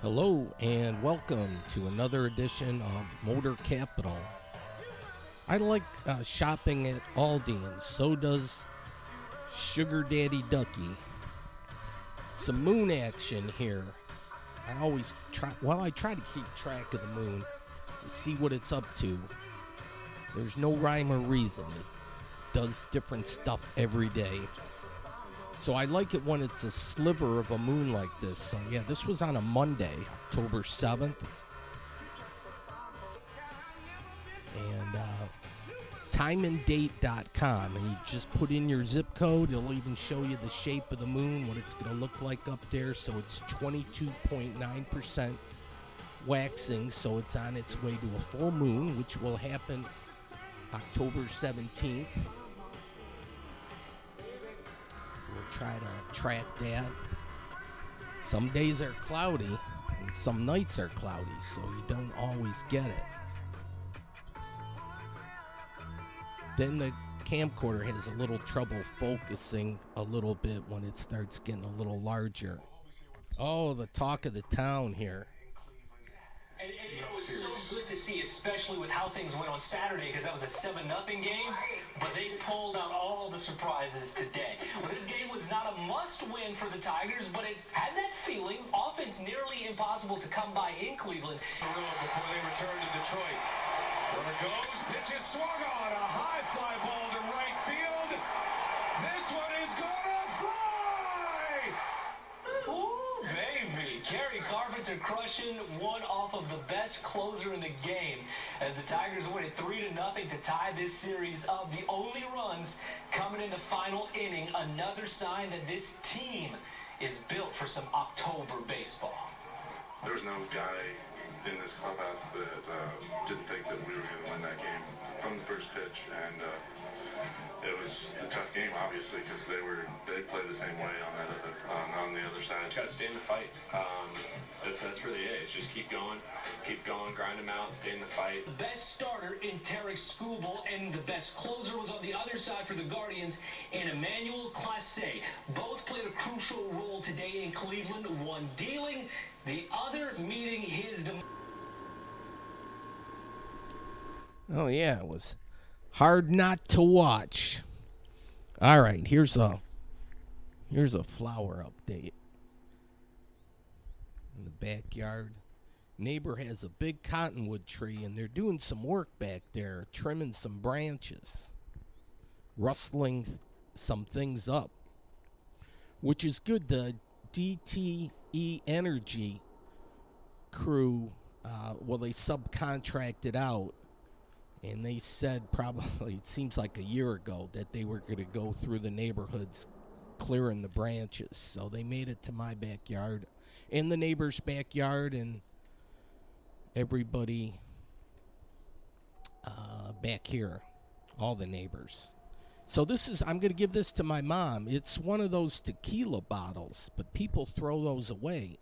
Hello and welcome to another edition of Motor Capital. I like shopping at Aldi, and so does Sugar Daddy Ducky. Some moon action here. I always I try to keep track of the moon to see what it's up to. There's no rhyme or reason. It does different stuff every day. So I like it when it's a sliver of a moon like this. So yeah, this was on a Monday, October 7th. And timeanddate.com. And you just put in your zip code. It'll even show you the shape of the moon, what it's going to look like up there. So it's 22.9% waxing. So it's on its way to a full moon, which will happen October 17th. We'll try to track that. Some days are cloudy, and some nights are cloudy, so you don't always get it. Then the camcorder has a little trouble focusing a little bit when it starts getting a little larger. Oh, the talk of the town here. And it was so good to see, especially with how things went on Saturday, because that was a 7-0 game, but they pulled out all the surprises today. Well, this game was not a must-win for the Tigers, but it had that feeling. Offense nearly impossible to come by in Cleveland. Before they return to Detroit. Runner goes, pitch is swung on, a high fly ball to right field. This one is gonna fly! Ooh, baby. Kerry Carpenter crushing one off of the best closer in the game as the Tigers win it 3-0 to tie this series up. The only runs coming in the final inning. Another sign that this team is built for some October baseball. There was no guy in this clubhouse that didn't think that we were going to win that game from the first pitch, and it was a tough game, obviously, because they played the same way on the other side. Got to stay in the fight. That's really it. It's just keep going, grind them out, stay in the fight. The best starter in Tarek Skubal and the best closer was on the other side for the Guardians, and Emmanuel Clase. Both played a crucial role today in Cleveland, one dealing, the other meeting his Oh yeah, it was hard not to watch. All right, here's a flower update. In the backyard, neighbor has a big cottonwood tree, and they're doing some work back there, trimming some branches, rustling some things up, which is good. The DTE Energy crew, they subcontracted out. And they said probably, it seems like a year ago, that they were going to go through the neighborhoods clearing the branches. So they made it to my backyard and the neighbor's backyard and everybody back here, all the neighbors. So I'm going to give this to my mom. It's one of those tequila bottles, but people throw those away.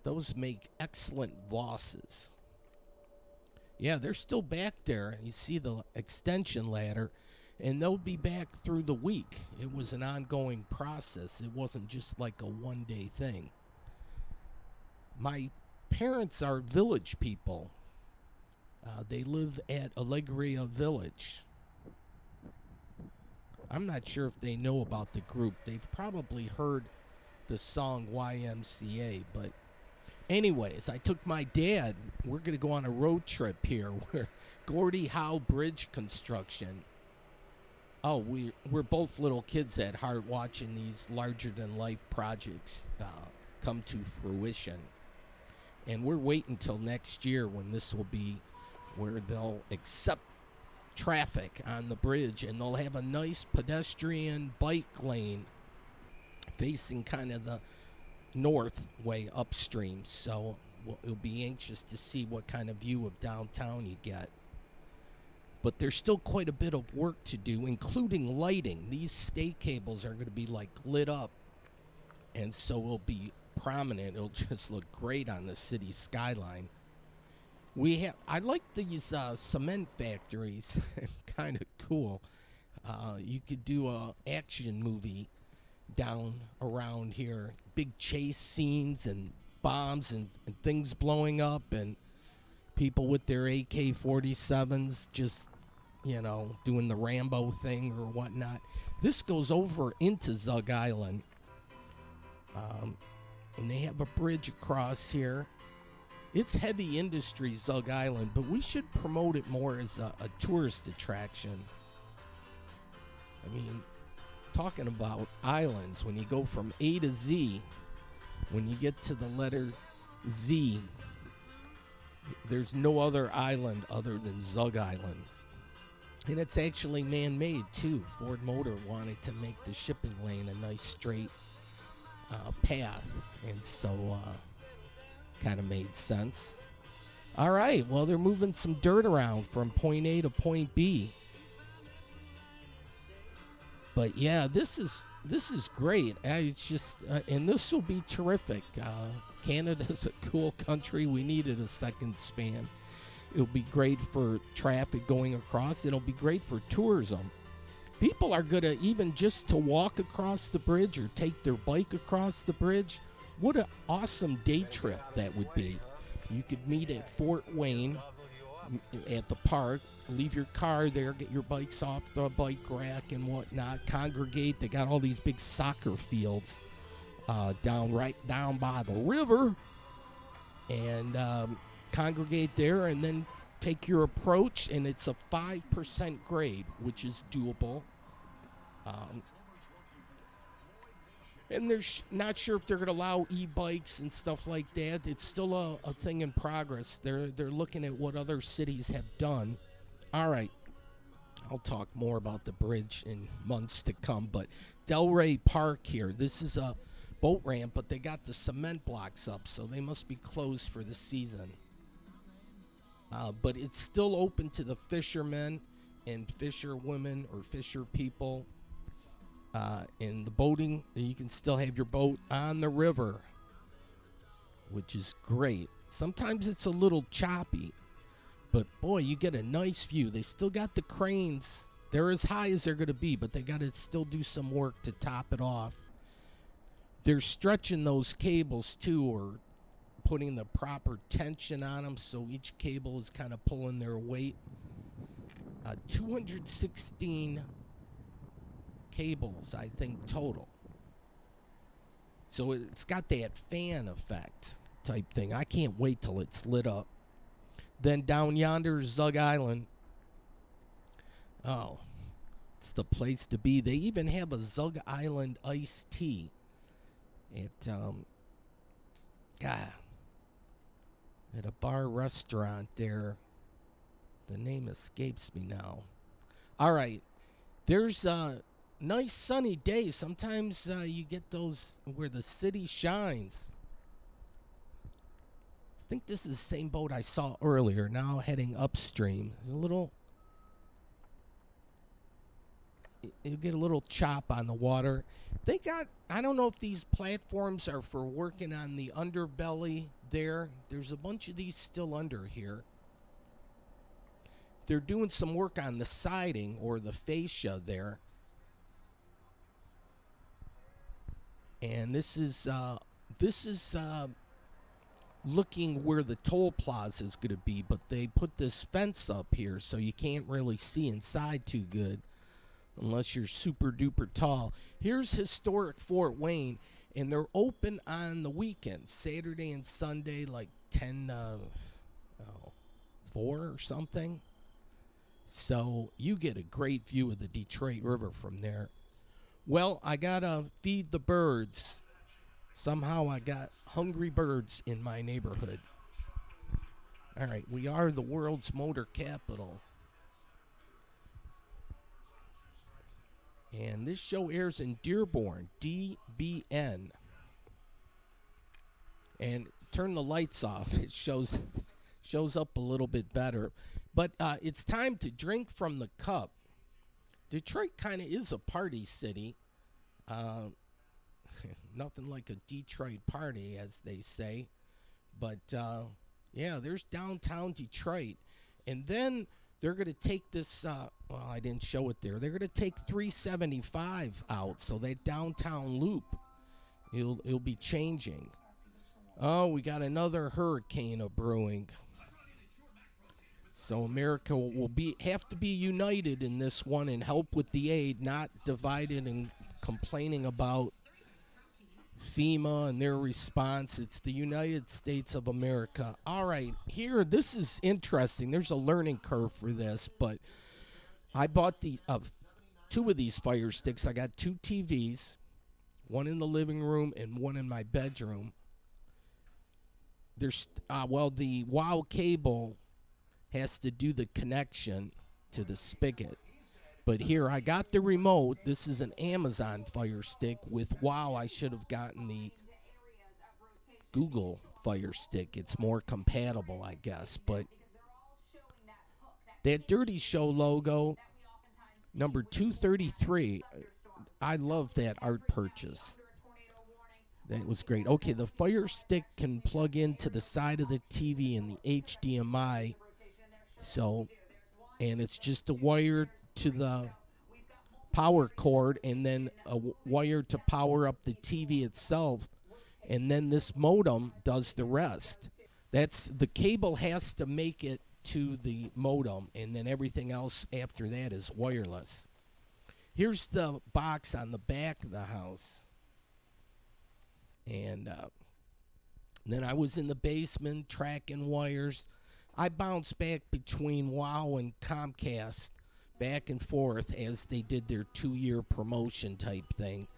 Those make excellent glosses. Yeah, they're still back there. You see the extension ladder, and they'll be back through the week. It was an ongoing process. It wasn't just like a one-day thing. My parents are village people. They live at Alegria Village. I'm not sure if they know about the group. They've probably heard the song YMCA, but anyways, I took my dad. We're going to go on a road trip here. We're Gordie Howe Bridge construction. Oh, we're both little kids at heart watching these larger-than-life projects come to fruition. And we're waiting until next year when this will be where they'll accept traffic on the bridge, and they'll have a nice pedestrian bike lane facing kind of the north way upstream, so we'll be anxious to see what kind of view of downtown you get. But there's still quite a bit of work to do, including lighting. These stake cables are going to be like lit up, and so it'll be prominent. It'll just look great on the city skyline. I like these cement factories. Kind of cool. You could do a action movie down around here. Big chase scenes and bombs and things blowing up and people with their AK-47s just, doing the Rambo thing or whatnot. This goes over into Zug Island. And they have a bridge across here. It's heavy industry, Zug Island, but we should promote it more as a tourist attraction. I mean, talking about islands, when you go from A to Z, when you get to the letter Z, there's no other island other than Zug Island. And it's actually man-made, too. Ford Motor wanted to make the shipping lane a nice straight path, and so kind of made sense. All right, well, they're moving some dirt around from point A to point B. But yeah, this is great. It's just, and this will be terrific. Canada's a cool country. We needed a second span. It'll be great for traffic going across. It'll be great for tourism. People are going to, even just to walk across the bridge or take their bike across the bridge, what an awesome day trip that would be. You could meet at Fort Wayne at the park, leave your car there, get your bikes off the bike rack and whatnot, congregate. They got all these big soccer fields right down by the river, and congregate there, and then take your approach, and it's a 5% grade, which is doable. And they're not sure if they're going to allow e-bikes and stuff like that. It's still a thing in progress. They're looking at what other cities have done. All right. I'll talk more about the bridge in months to come. But Delray Park here, this is a boat ramp, but they got the cement blocks up, so they must be closed for the season. But it's still open to the fishermen and fisherwomen or fisher people. In the boating, you can still have your boat on the river, which is great. Sometimes it's a little choppy, but boy, you get a nice view. They still got the cranes. They're as high as they're going to be, but they got to still do some work to top it off. They're stretching those cables too, or putting the proper tension on them, so each cable is kind of pulling their weight. 216 cables, I think, total. So it's got that fan effect type thing. I can't wait till it's lit up. Then down yonder, Zug Island. Oh, it's the place to be. They even have a Zug Island iced tea at a bar restaurant there. The name escapes me now. All right, there's nice sunny days. Sometimes you get those where the city shines. I think this is the same boat I saw earlier, now heading upstream. There's a little, you get a little chop on the water. They got, I don't know if these platforms are for working on the underbelly there. There's a bunch of these still under here. They're doing some work on the siding or the fascia there. And this is looking where the toll plaza is going to be, but they put this fence up here so you can't really see inside too good unless you're super duper tall. Here's historic Fort Wayne, and they're open on the weekends, Saturday and Sunday, like 4 or something. So you get a great view of the Detroit River from there. Well, I gotta feed the birds. Somehow I got hungry birds in my neighborhood. All right, we are the world's motor capital. And this show airs in Dearborn, DBN. And turn the lights off. It shows up a little bit better. But it's time to drink from the cup. Detroit kind of is a party city. Nothing like a Detroit party, as they say. But, yeah, there's downtown Detroit. And then they're going to take this, well, I didn't show it there. They're going to take 375 out, so that downtown loop, it'll be changing. Oh, we got another hurricane a brewing. So America will have to be united in this one and help with the aid, not divided and complaining about FEMA and their response. It's the United States of America. All right, here, this is interesting. There's a learning curve for this, but I bought two of these Fire Sticks. I got two TVs, one in the living room and one in my bedroom. There's the WOW cable has to do the connection to the spigot. But here, I got the remote. This is an Amazon Fire Stick. With WOW, I should have gotten the Google Fire Stick. It's more compatible, I guess. But that Dirty Show logo, number 233, I love that art purchase. That was great. Okay, the Fire Stick can plug into the side of the TV and the HDMI. And it's just a wire to the power cord and then a wire to power up the TV itself, and then this modem does the rest. The cable has to make it to the modem, and then everything else after that is wireless. Here's the box on the back of the house. And then I was in the basement tracking wires. I bounced back between WOW and Comcast, back and forth as they did their 2-year promotion type thing.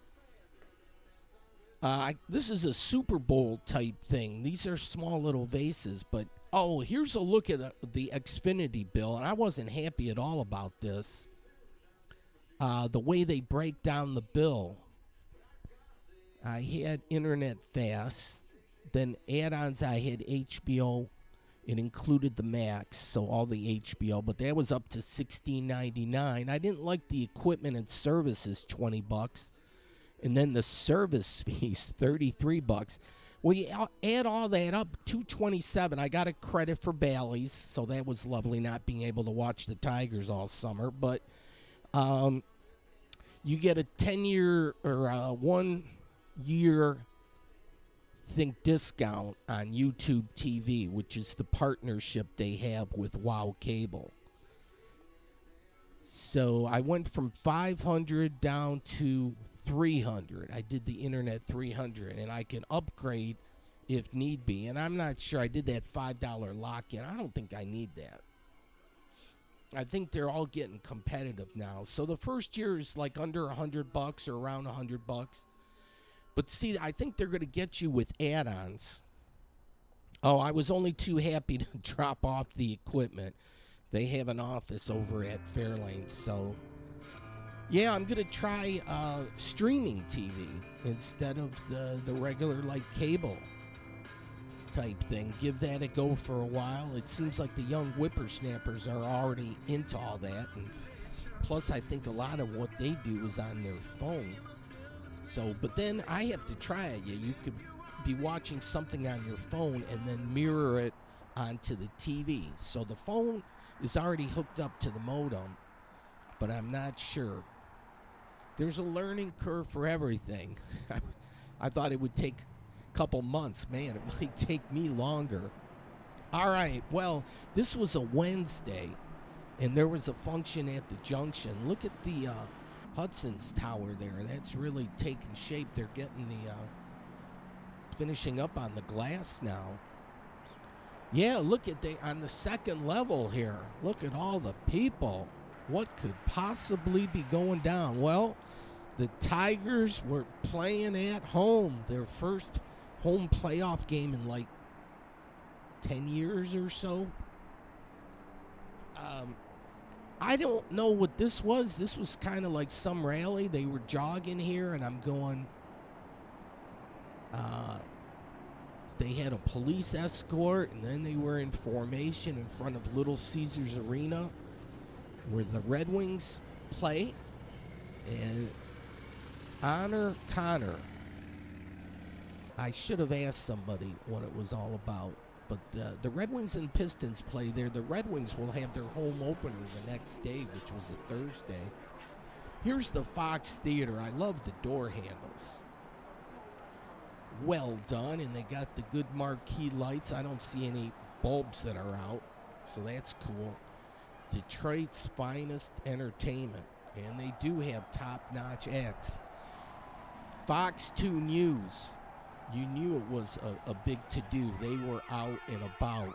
This is a Super Bowl type thing. These are small little vases, but here's a look at the Xfinity bill, and I wasn't happy at all about this. The way they break down the bill. I had Internet Fast, then add-ons I had HBO. It included the Max, so all the HBO, but that was up to $16.99. I didn't like the equipment and services, $20, and then the service fees, $33. Well, you add all that up, $227. I got a credit for Bally's, so that was lovely, not being able to watch the Tigers all summer. But you get a 10-year or 1-year discount on YouTube TV, which is the partnership they have with WOW Cable. So I went from 500 down to 300. I did the internet 300, and I can upgrade if need be. And I'm not sure. I did that $5 lock-in. I don't think I need that. I think they're all getting competitive now. So the first year is like under $100 or around $100. But see, I think they're going to get you with add-ons. I was only too happy to drop off the equipment. They have an office over at Fairlane. So, yeah, I'm going to try streaming TV instead of the regular, cable type thing. Give that a go for a while. It seems like the young whippersnappers are already into all that. And plus, I think a lot of what they do is on their phone. So, but then I have to try it. You could be watching something on your phone and then mirror it onto the TV. So the phone is already hooked up to the modem, but I'm not sure. There's a learning curve for everything. I thought it would take a couple months. Man, it might take me longer. All right, well, this was a Wednesday, and there was a function at the Junction. Look at the Hudson's Tower there. That's really taking shape. They're getting the finishing up on the glass now. Yeah, look at on the second level here. Look at all the people. What could possibly be going down? Well, the Tigers were playing at home. Their first home playoff game in 10 years or so. I don't know what this was. This was kind of like some rally. They were jogging here, and I'm going, they had a police escort, and then they were in formation in front of Little Caesars Arena, where the Red Wings play, and Honor Connor. I should have asked somebody what it was all about. But the Red Wings and Pistons play there. The Red Wings will have their home opener the next day, which was a Thursday. Here's the Fox Theater. I love the door handles. well done, and they got the good marquee lights. I don't see any bulbs that are out, so that's cool. Detroit's finest entertainment, and they do have top-notch acts. Fox 2 News, you knew it was a big to-do. They were out and about.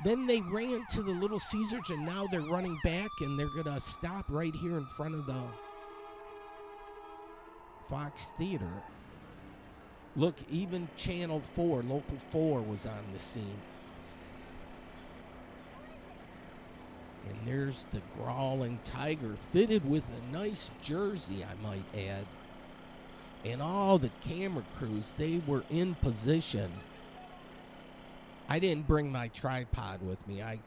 Then they ran to the Little Caesars, and now they're running back, and they're going to stop right here in front of the Fox Theater. Look, even Channel 4, Local 4 was on the scene. And there's the Growling Tiger, fitted with a nice jersey, I might add. And all the camera crews, they were in position. I didn't bring my tripod with me. I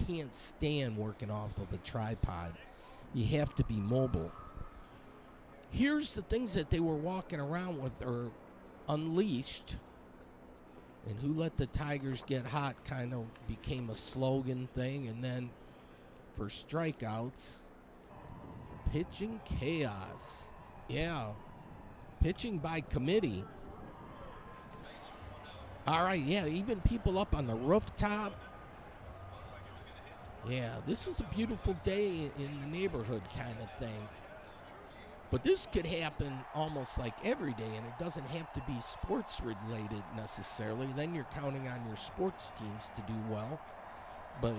can't stand working off of a tripod. You have to be mobile. Here's the things that they were walking around with, or unleashed. And who let the Tigers get hot kind of became a slogan thing. And then for strikeouts, pitching chaos. Yeah, pitching by committee. All right, yeah, even people up on the rooftop. Yeah, this was a beautiful day in the neighborhood kind of thing. But this could happen almost like every day, and it doesn't have to be sports related necessarily. Then you're counting on your sports teams to do well. But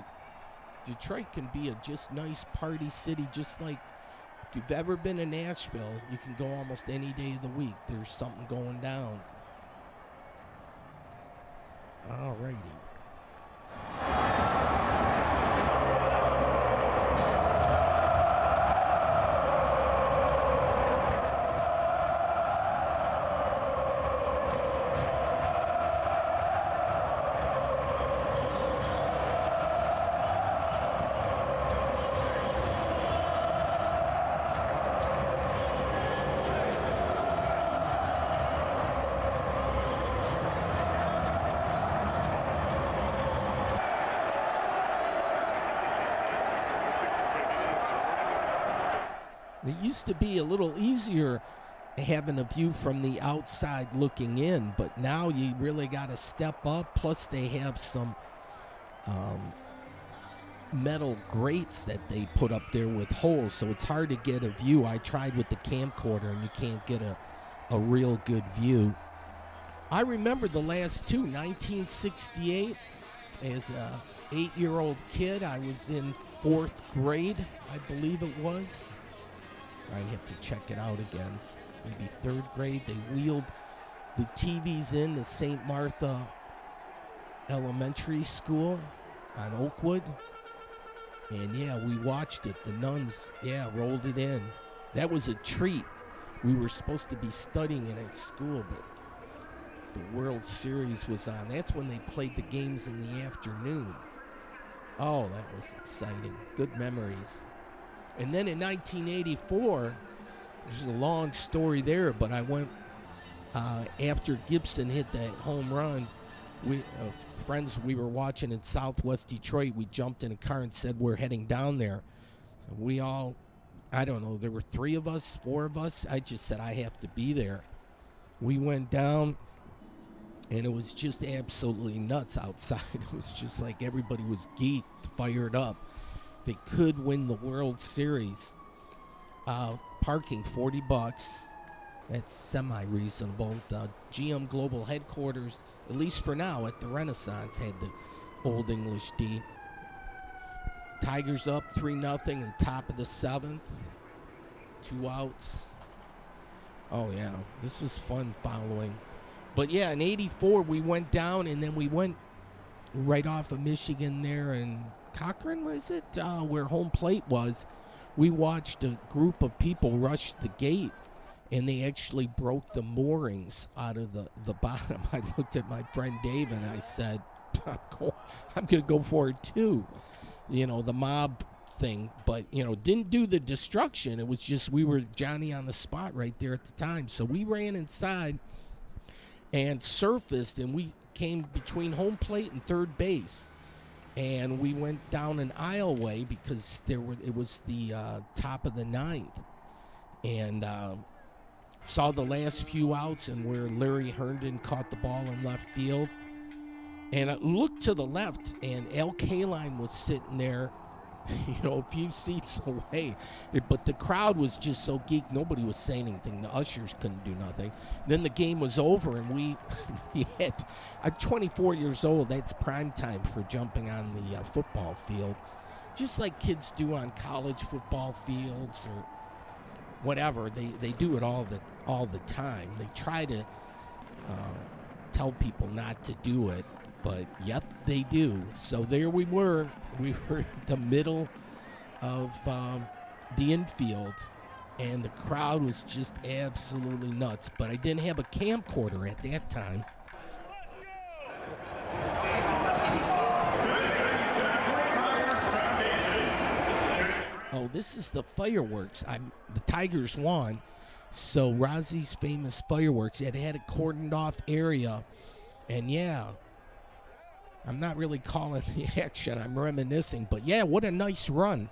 Detroit can be a just nice party city, just like if you've ever been to Nashville, you can go almost any day of the week. There's something going down. All righty. It used to be a little easier having a view from the outside looking in, but now you really got to step up. Plus, they have some metal grates that they put up there with holes, so it's hard to get a view. I tried with the camcorder, and you can't get a real good view. I remember the last two, 1968. As a 8-year-old kid, I was in 4th grade, I believe it was. I have to check it out again. Maybe 3rd grade. They wheeled the TVs in to St. Martha Elementary School on Oakwood. And, yeah, we watched it. The nuns, rolled it in. That was a treat. We were supposed to be studying it at school, but the World Series was on. That's when they played the games in the afternoon. Oh, that was exciting. Good memories. And then in 1984, there's a long story there, but I went after Gibson hit that home run. We friends we were watching in Southwest Detroit, we jumped in a car and said we're heading down there. So we all, I don't know, there were 3 of us, 4 of us. I just said I have to be there. We went down, and it was just absolutely nuts outside. It was just like everybody was geeked, fired up. They could win the World Series. Parking $40. That's semi-reasonable. The GM Global headquarters, at least for now, at the Renaissance, had the Old English D. Tigers up 3-0 in top of the 7th. 2 outs. Oh, yeah. This was fun following. But, yeah, in 84, we went down, and then we went right off of Michigan there, and Cochrane, was it? Where home plate was. We watched a group of people rush the gate, and they actually broke the moorings out of the bottom. I looked at my friend Dave, and I said, I'm going to go for it too. You know, the mob thing. But, you know, didn't do the destruction. It was just we were Johnny on the spot right there at the time. So we ran inside and surfaced, and we came between home plate and third base. And we went down an aisleway because it was the top of the 9th. And saw the last few outs and where Larry Herndon caught the ball in left field. And I looked to the left, and Al Kaline was sitting there, a few seats away. But the crowd was just so geeked, nobody was saying anything. The ushers couldn't do nothing. Then the game was over, and we had, I'm 24 years old. That's prime time for jumping on the football field, just like kids do on college football fields or whatever. They do it all the time. They try to tell people not to do it, but yet they do. So there we were. We were in the middle of the infield, and the crowd was just absolutely nuts. But I didn't have a camcorder at that time. Oh, this is the fireworks. The Tigers won, so Rozzie's famous fireworks. It had a cordoned off area, and yeah, I'm not really calling the action. I'm reminiscing, but yeah, what a nice run.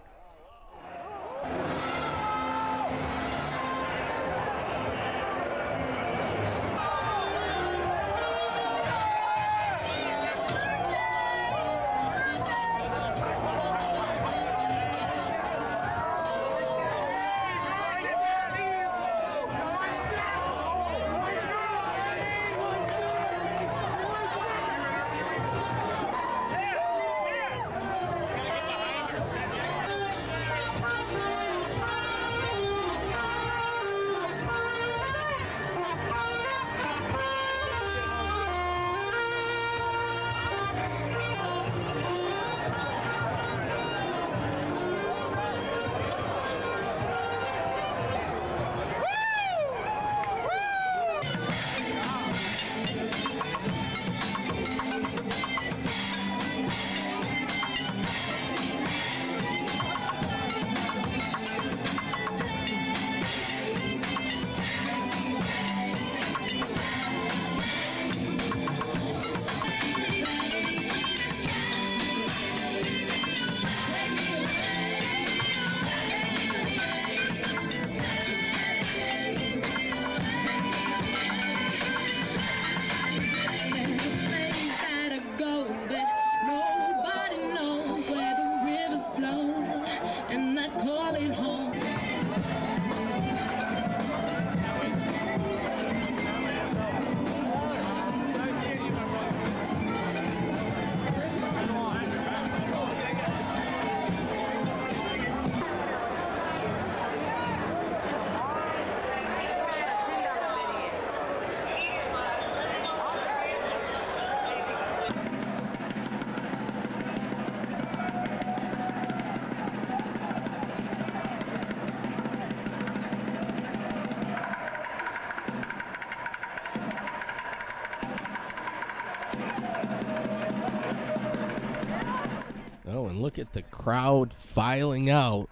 Look at the crowd filing out.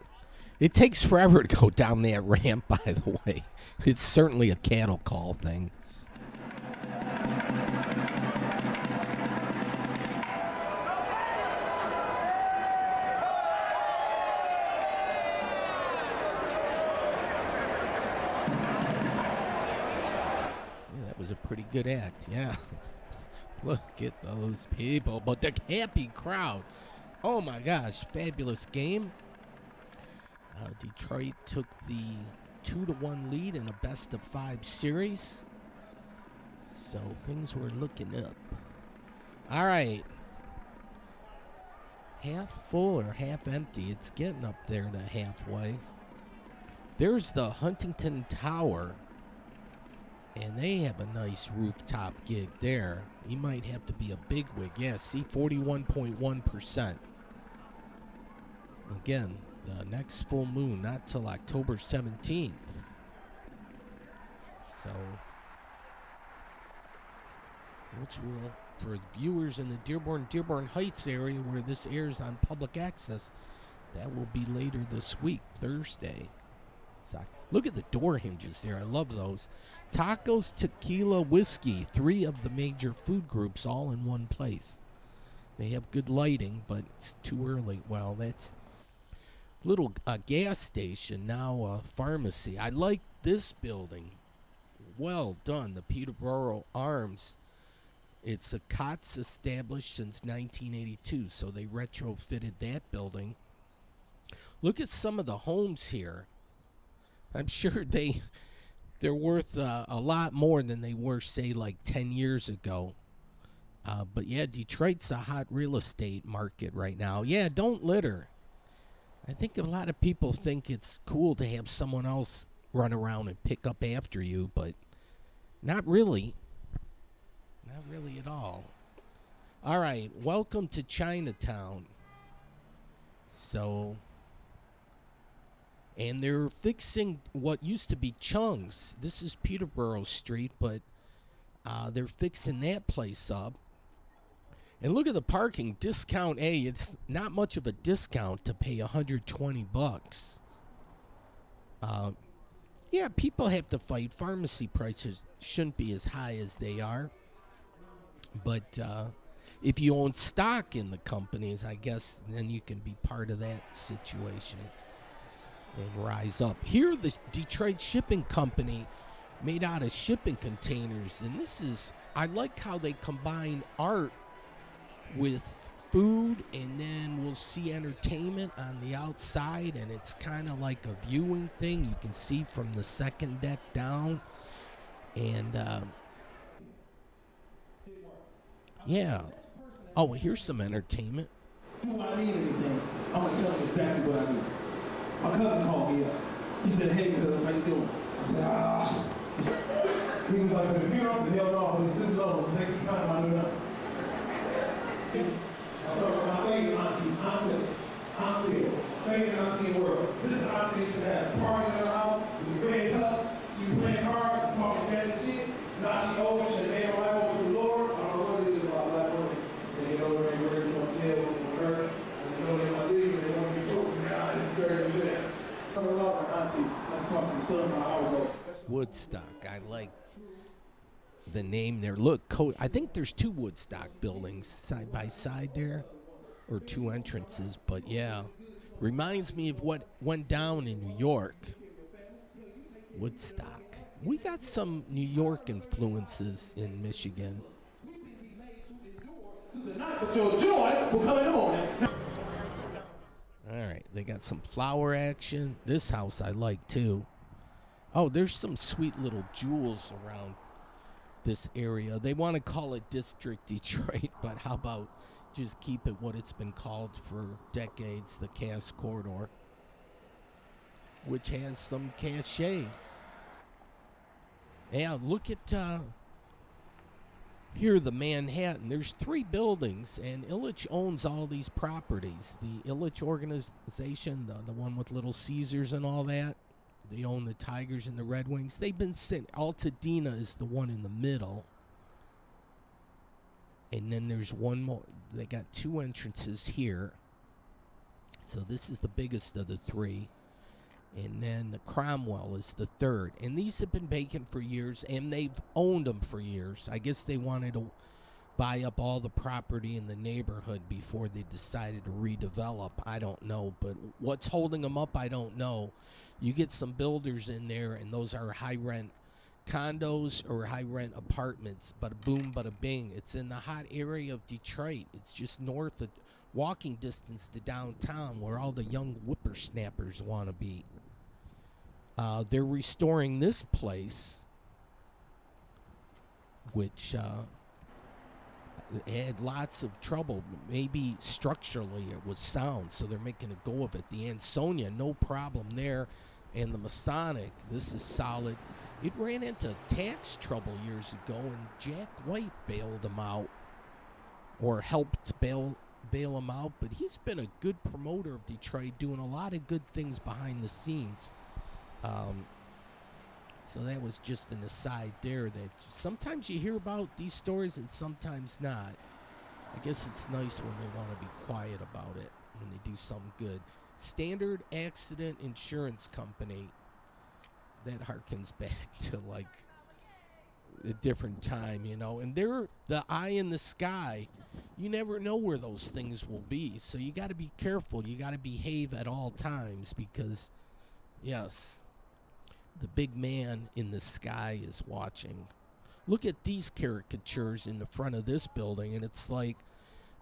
It takes forever to go down that ramp, by the way. It's certainly a cattle call thing. Yeah, that was a pretty good act, yeah. Look at those people, but the happy crowd. Oh my gosh, fabulous game. Detroit took the 2-1 lead in a best-of-5 series. So things were looking up. All right. Half full or half empty. It's getting up there to halfway. There's the Huntington Tower. And they have a nice rooftop gig there. He might have to be a bigwig. Yeah, see, 41.1%. Again, the next full moon, not till October 17th. So, which will, for viewers in the Dearborn Heights area where this airs on public access, that will be later this week, Thursday. So, look at the door hinges there. I love those. Tacos, tequila, whiskey, 3 of the major food groups all in one place. They have good lighting, but it's too early. Well, that's little gas station, now a pharmacy. I like this building. Well done. The Peterborough Arms. It's a COTS established since 1982, so they retrofitted that building. Look at some of the homes here. I'm sure they're worth a lot more than they were, say, like 10 years ago. But yeah, Detroit's a hot real estate market right now. Yeah, don't litter. I think a lot of people think it's cool to have someone else run around and pick up after you, but not really. Not really at all. All right, welcome to Chinatown. So, and they're fixing what used to be Chung's. This is Peterborough Street, but they're fixing that place up. And look at the parking. Discount A. It's not much of a discount to pay $120. Yeah, people have to fight. Pharmacy prices shouldn't be as high as they are. But if you own stock in the companies, I guess then you can be part of that situation and rise up. Here, the Detroit Shipping Company made out of shipping containers. And this is, I like how they combine art with food, and then we'll see entertainment on the outside, and it's kind of like a viewing thing. You can see from the second deck down. And yeah. Oh, here's some entertainment. Do I need anything? I'm gonna tell him exactly what I need. My cousin called me up. He said, "Hey, cuz, how you doing?" I said, He said, he was like, "For the funeral?" I said, "Hell no, but he said, low, just take this time, I knew nothing." So my favorite auntie, Aunt Phyllis. Aunt Phil. Favorite auntie in the world. This is auntie used to have parties in her house with the red cup. She was playing cards, talking bad shit. Now she old, she made her life over to the Lord. I don't know what it is about black women. They know they're going to so much hell with her. And they know they're my league, and they want to be close to me. God, it's very good. Come along, auntie. Let's talk to the son of my hour. Woodstock. I like the name there. Look, I think there's two Woodstock buildings side by side there, or two entrances, but yeah. Reminds me of what went down in New York. Woodstock. We got some New York influences in Michigan. But your joy will come in the morning. All right, they got some flower action. This house I like too. Oh, there's some sweet little jewels around this area. They want to call it District Detroit, but how about just keep it what it's been called for decades, the Cass Corridor, which has some cachet. Yeah, look at here, the Manhattan. There's 3 buildings, and Ilitch owns all these properties. The Ilitch organization, the one with Little Caesars and all that, they own the Tigers and the Red Wings. They've been sent. Altadena is the one in the middle. And then there's one more. They got 2 entrances here. So this is the biggest of the 3. And then the Cromwell is the 3rd. And these have been vacant for years, and they've owned them for years. I guess they wanted to buy up all the property in the neighborhood before they decided to redevelop. I don't know. But what's holding them up, I don't know. You get some builders in there, and those are high-rent condos or high-rent apartments. Bada boom, bada bing. It's in the hot area of Detroit. It's just north of walking distance to downtown, where all the young whippersnappers want to be. They're restoring this place, which had lots of trouble. Maybe structurally it was sound, so they're making a go of it. The Ansonia, no problem there. And the Masonic, this is solid. It ran into tax trouble years ago, and Jack White bailed him out, or helped bail him out. But he's been a good promoter of Detroit, doing a lot of good things behind the scenes. So that was just an aside there, that sometimes you hear about these stories and sometimes not. I guess it's nice when they want to be quiet about it, when they do something good. Standard Accident Insurance Company. That harkens back to like a different time, you know. And they're the eye in the sky. You never know where those things will be. So you got to be careful. You got to behave at all times because, yes. the big man in the sky is watching. Look at these caricatures in the front of this building, and it's like,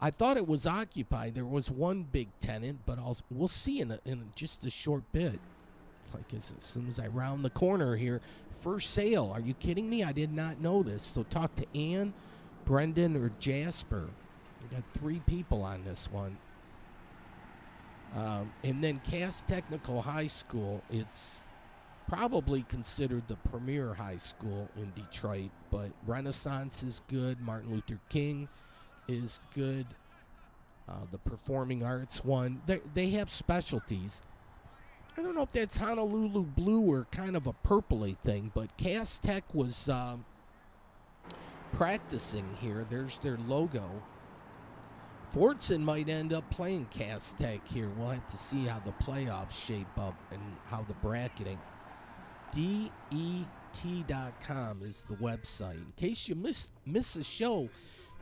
I thought it was occupied. There was one big tenant, but we'll see in just a short bit. Like as soon as I round the corner here, for sale. Are you kidding me? I did not know this. So talk to Ann, Brendan, or Jasper. We got 3 people on this one. And then Cass Technical High School. It's probably considered the premier high school in Detroit, but Renaissance is good. Martin Luther King is good. The Performing Arts one. They have specialties. I don't know if that's Honolulu blue or kind of a purpley thing, but Cass Tech was practicing here. There's their logo. Fortson might end up playing Cass Tech here. We'll have to see how the playoffs shape up and how the bracketing. DET.com is the website. In case you miss a show,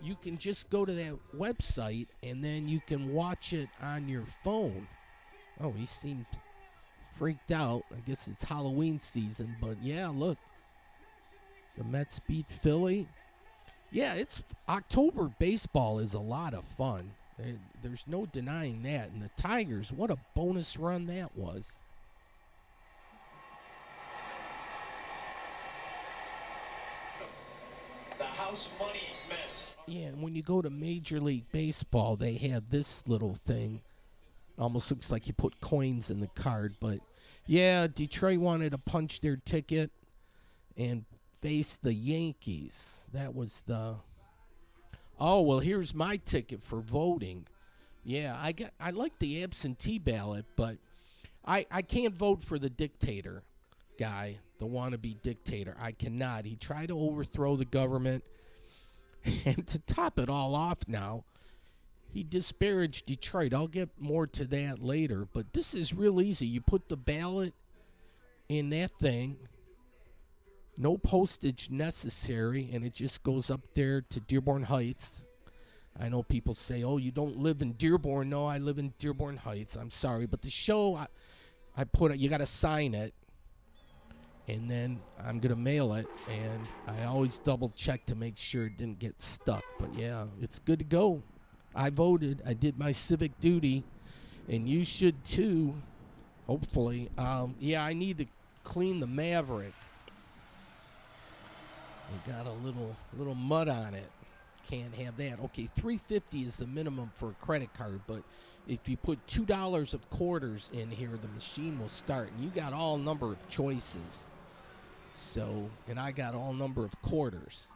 you can just go to that website and then you can watch it on your phone. Oh, he seemed freaked out. I guess it's Halloween season, but yeah, look. The Mets beat Philly. Yeah, it's October baseball is a lot of fun. There's no denying that. And the Tigers, what a bonus run that was. The house money Mets. Yeah, and when you go to Major League Baseball, they have this little thing. Almost looks like you put coins in the card. But, yeah, Detroit wanted to punch their ticket and face the Yankees. That was the... Oh, well, here's my ticket for voting. Yeah, I like the absentee ballot, but I can't vote for the dictator guy, the wannabe dictator. I cannot. He tried to overthrow the government. And to top it all off now, he disparaged Detroit. I'll get more to that later, but this is real easy. You put the ballot in that thing, no postage necessary, and it just goes up there to Dearborn Heights. I know people say, oh, you don't live in Dearborn. No, I live in Dearborn Heights. I'm sorry, but the show, I put it, you got to sign it, and then I'm going to mail it, and I always double check to make sure it didn't get stuck. But yeah, it's good to go. I voted. I did my civic duty, and you should too, hopefully. Yeah, I need to clean the Maverick. It got a little mud on it. Can't have that. Okay, $3.50 is the minimum for a credit card, but if you put $2 of quarters in here, the machine will start, and you got all number of choices. So, and I got all number of quarters.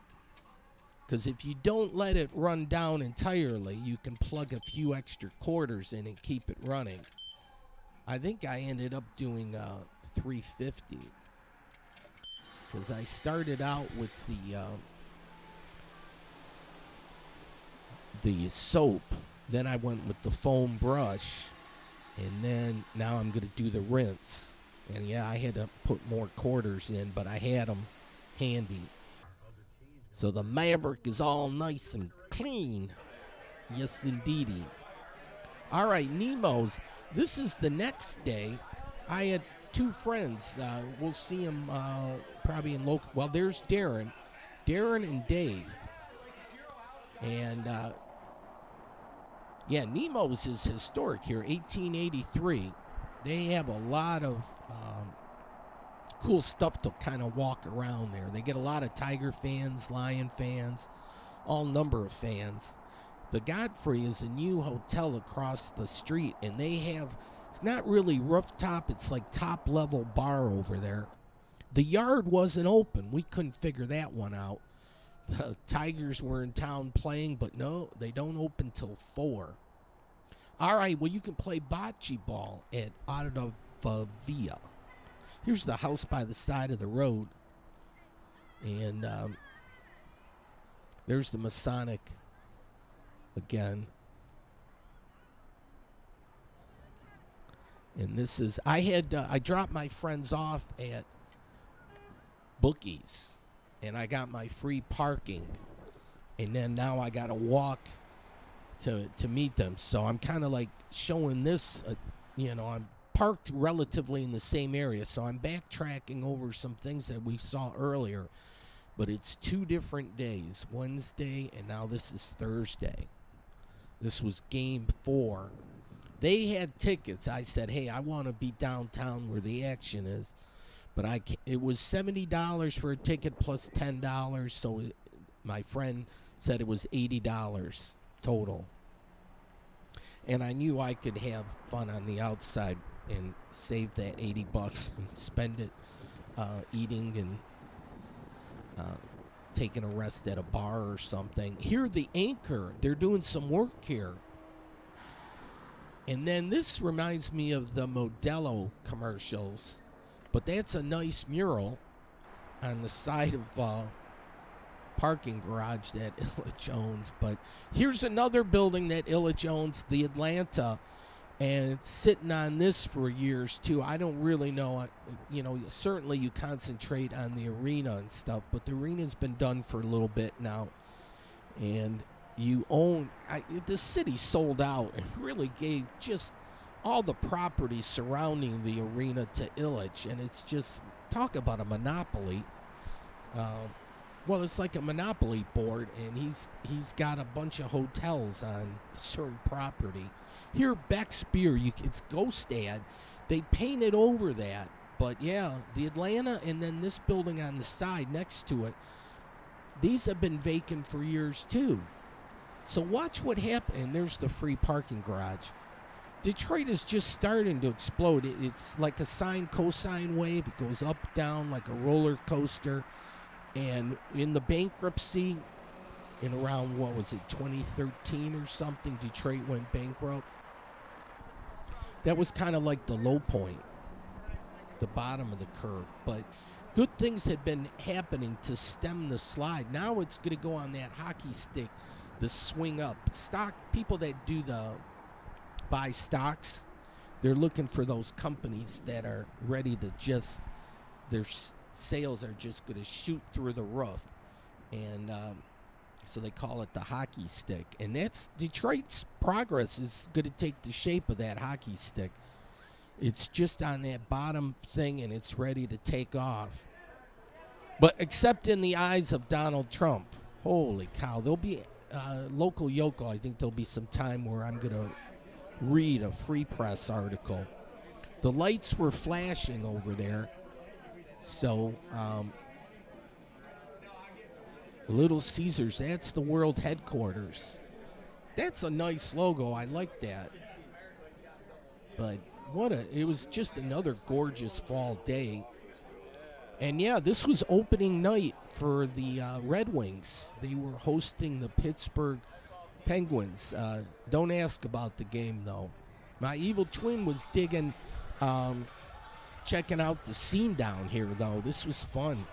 Because if you don't let it run down entirely, you can plug a few extra quarters in and keep it running. I think I ended up doing $3.50. Because I started out with the soap, then I went with the foam brush, and then now I'm going to do the rinse. And yeah, I had to put more quarters in, but I had them handy. So the Maverick is all nice and clean. Yes, indeedy. All right, Nemo's. This is the next day. I had 2 friends. We'll see them probably in local. Well, there's Darren and Dave. And, yeah, Nemo's is historic here, 1883. They have a lot of cool stuff to kind of walk around there. They get a lot of Tiger fans, Lion fans, all number of fans. The Godfrey is a new hotel across the street, and they have, it's not really rooftop, it's like top-level bar over there. The yard wasn't open. We couldn't figure that one out. The Tigers were in town playing, but no, they don't open till 4. All right, well, you can play bocce ball at Via. Here's the house by the side of the road. And there's the Masonic again. And this is, I dropped my friends off at Bookies, and I got my free parking. And then now I got to walk to meet them. So I'm kind of like showing this, you know, I'm parked relatively in the same area, so I'm backtracking over some things that we saw earlier. But it's 2 different days, Wednesday and now this is Thursday. This was game 4. They had tickets. I said, hey, I want to be downtown where the action is. But it was $70 for a ticket plus $10, so my friend said it was $80 total. And I knew I could have fun on the outside and save that $80 and spend it eating and taking a rest at a bar or something. Here, the Anchor, they're doing some work here. And then this reminds me of the Modelo commercials, but that's a nice mural on the side of parking garage that Ilitch owns. But here's another building that Ilitch owns, the Atlanta, and sitting on this for years too. I don't really know, certainly you concentrate on the arena and stuff, but the arena's been done for a little bit now, and you own, the city sold out and really gave just all the property surrounding the arena to Ilitch, and it's just, talk about a monopoly. Well, it's like a monopoly board, and he's got a bunch of hotels on certain property. Here, Beck's Beer, it's Ghostad. They painted over that, but yeah, the Atlanta and then this building on the side next to it, these have been vacant for years too. So watch what happens. And there's the free parking garage. Detroit is just starting to explode. It's like a sine cosine wave. It goes up, down like a roller coaster. And in the bankruptcy, in around, 2013 or something, Detroit went bankrupt. That was kind of like the low point, the bottom of the curve. But good things had been happening to stem the slide. Now it's going to go on that hockey stick, the swing up. People that buy stocks, they're looking for those companies that are ready to their sales are just going to shoot through the roof. And so they call it the hockey stick. And that's Detroit's progress is going to take the shape of that hockey stick. It's just on that bottom thing, and it's ready to take off. But except in the eyes of Donald Trump. Holy cow. There'll be local Yoko. I think there'll be some time where I'm going to read a Free Press article. The lights were flashing over there. So, Little Caesars, that's the world headquarters. That's a nice logo. I like that. But it was just another gorgeous fall day. And yeah, this was opening night for the Red Wings. They were hosting the Pittsburgh Penguins. Don't ask about the game, though. My evil twin was digging, checking out the scene down here, though. This was fun.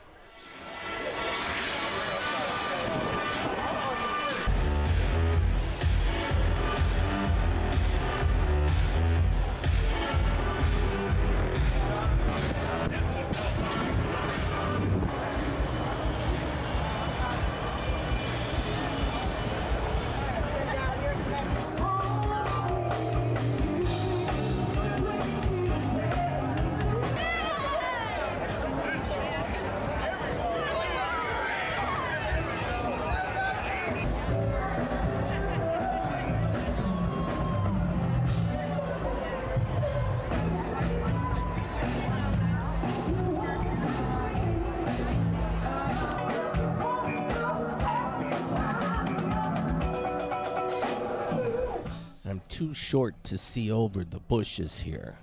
Too short to see over the bushes here.